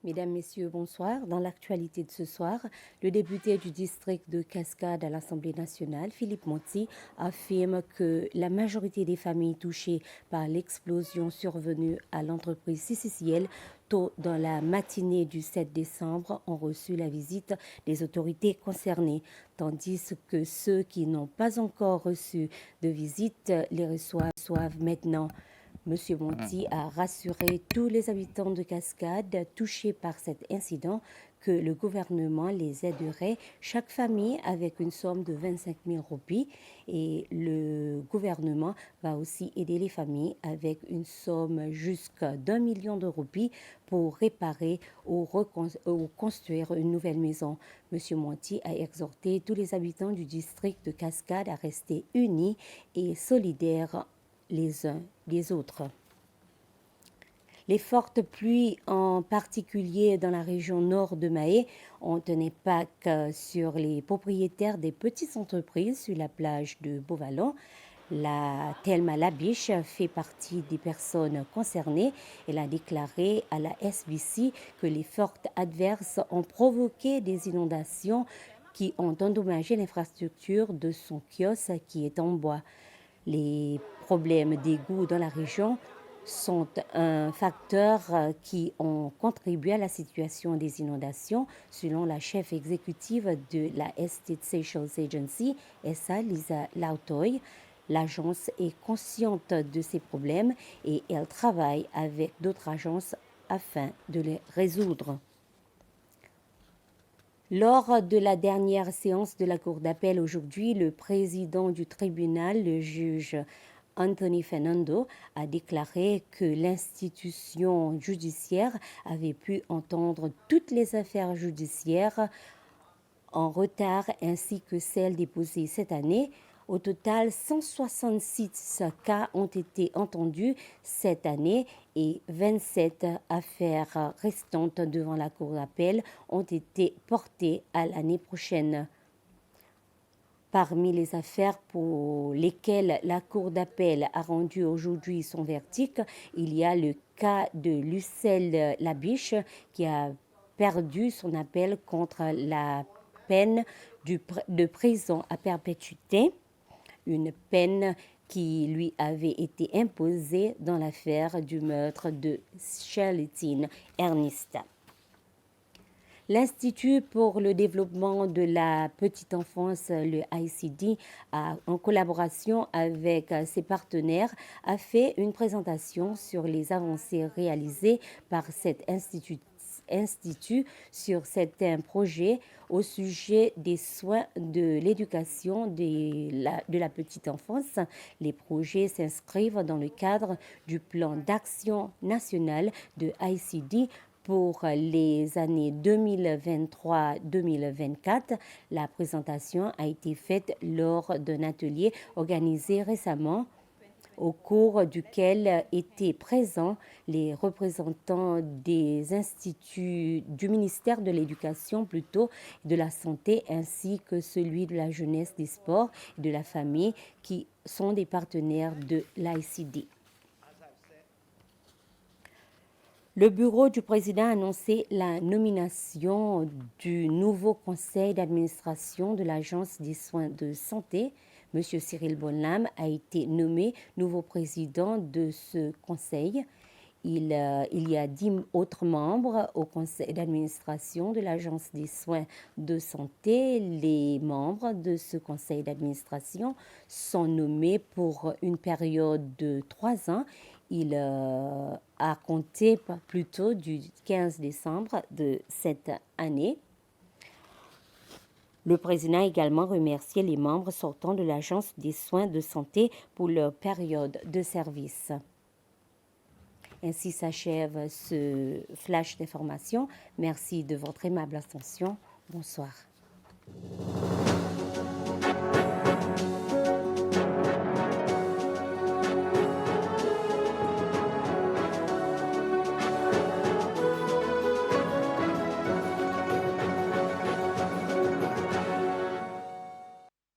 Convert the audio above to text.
Mesdames, Messieurs, bonsoir. Dans l'actualité de ce soir, le député du district de Cascade à l'Assemblée nationale, Philippe Monti, affirme que la majorité des familles touchées par l'explosion survenue à l'entreprise CCCL tôt dans la matinée du 7 décembre ont reçu la visite des autorités concernées, tandis que ceux qui n'ont pas encore reçu de visite les reçoivent maintenant. Monsieur Monti a rassuré tous les habitants de Cascade touchés par cet incident que le gouvernement les aiderait, chaque famille avec une somme de 25 000 roupies. Et le gouvernement va aussi aider les familles avec une somme jusqu'à d'1 million de roupies pour réparer ou construire une nouvelle maison. Monsieur Monti a exhorté tous les habitants du district de Cascade à rester unis et solidaires les uns des autres. Les fortes pluies, en particulier dans la région nord de Mahé, ont un impact sur les propriétaires des petites entreprises sur la plage de Beauvallon. La Thelma Labiche fait partie des personnes concernées. Elle a déclaré à la SBC que les fortes adverses ont provoqué des inondations qui ont endommagé l'infrastructure de son kiosque qui est en bois. Les problèmes d'égout dans la région sont un facteur qui ont contribué à la situation des inondations, selon la chef exécutive de la Estate Seychelles Agency, SA, Lisa Lautoy. L'agence est consciente de ces problèmes et elle travaille avec d'autres agences afin de les résoudre. Lors de la dernière séance de la Cour d'appel aujourd'hui, le président du tribunal, le juge Anthony Fernando, a déclaré que l'institution judiciaire avait pu entendre toutes les affaires judiciaires en retard ainsi que celles déposées cette année. Au total, 166 cas ont été entendus cette année et 27 affaires restantes devant la Cour d'appel ont été portées à l'année prochaine. Parmi les affaires pour lesquelles la Cour d'appel a rendu aujourd'hui son verdict, il y a le cas de Lucelle Labiche qui a perdu son appel contre la peine de prison à perpétuité, une peine qui lui avait été imposée dans l'affaire du meurtre de Charlottine Ernest. L'Institut pour le développement de la petite enfance, le ICD, en collaboration avec ses partenaires, a fait une présentation sur les avancées réalisées par cet institut sur certains projets au sujet des soins de l'éducation de la petite enfance. Les projets s'inscrivent dans le cadre du plan d'action national de ICD pour les années 2023-2024. La présentation a été faite lors d'un atelier organisé récemment au cours duquel étaient présents les représentants des instituts du ministère de l'Éducation, plutôt de la Santé, ainsi que celui de la jeunesse, des sports et de la famille, qui sont des partenaires de l'ICD. Le bureau du président a annoncé la nomination du nouveau conseil d'administration de l'Agence des soins de santé. M. Cyril Bonlam a été nommé nouveau président de ce conseil. Il y a 10 autres membres au conseil d'administration de l'Agence des soins de santé. Les membres de ce conseil d'administration sont nommés pour une période de 3 ans. Il a compté plutôt du 15 décembre de cette année. Le président a également remercié les membres sortants de l'Agence des soins de santé pour leur période de service. Ainsi s'achève ce flash d'information. Merci de votre aimable attention. Bonsoir.